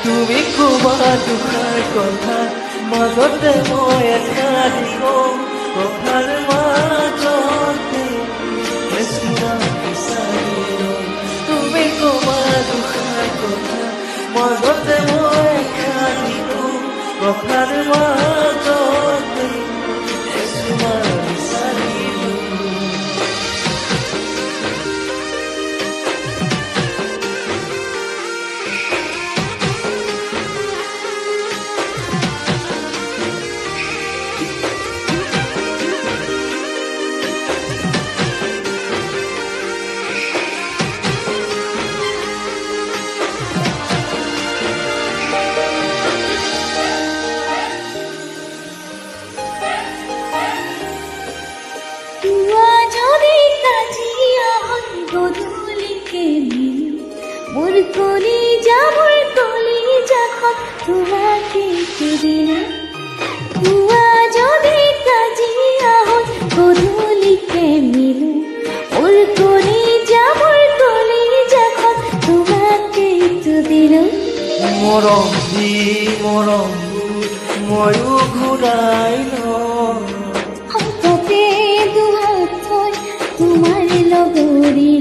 তুমি ক'বা দুখাৰ কথা মাজতে মই একাৰি কওঁ কথাৰ মাজতে তুমি ক'বা দুখাৰ কথা মাজতে মই একাৰি কওঁ কথাৰ মাজতে মোর কলিজা খন তোমাকে দিলে তুয়া যদি কাজিয়া হয় গধূলিকে মিলু মোর কলিজা খন তোমাকে দিলে মৰম দি মৰম ময়ো ঘূৰাই লওঁ হাততে দুহাত থৈ তোমাৰ লগৰী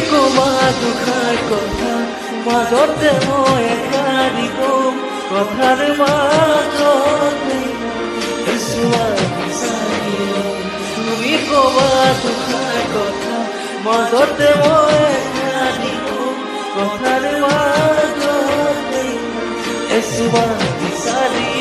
ক'বা দুখাৰ কথা মাজতে মই একাৰি কওঁ কথাৰ মাজতে তুমি ক'বা দুখাৰ কথা মাজতে মই একাৰি কওঁ কথাৰ মাজতে এচুমা বিচাৰি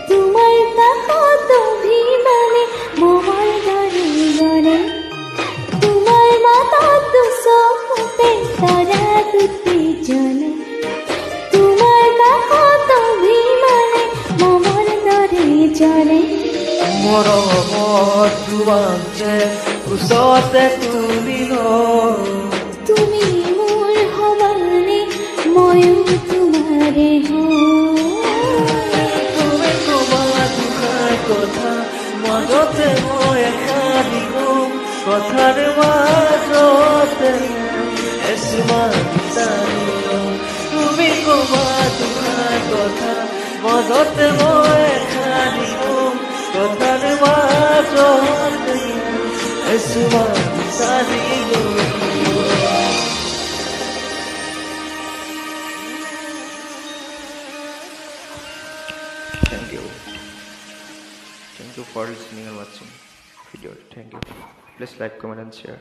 তোমাৰ কাকত অভিমানে মোহৰ গড়ে গড়ে তোমাৰ মাতাত চকুতে তাৰা দুটি জলে তোমাৰ কাকত অভিমানে মোহৰ গড়ে জলে মৰমত তোমাক যে ওচৰতে তুলি তুমি মোৰ সমানে ময়ো তোমাৰে কথা মাজতে মই একাৰি কওঁ কথাৰ মাজতে এচুমা বিচাৰি লওঁ তুমি ক'বা দুখাৰ কথা মাজতে মই একাৰি কওঁ কথাৰ মাজতে এচুমা বিচাৰি লওঁ Thank you for listening and watching video. Thank you. Please like, comment and share.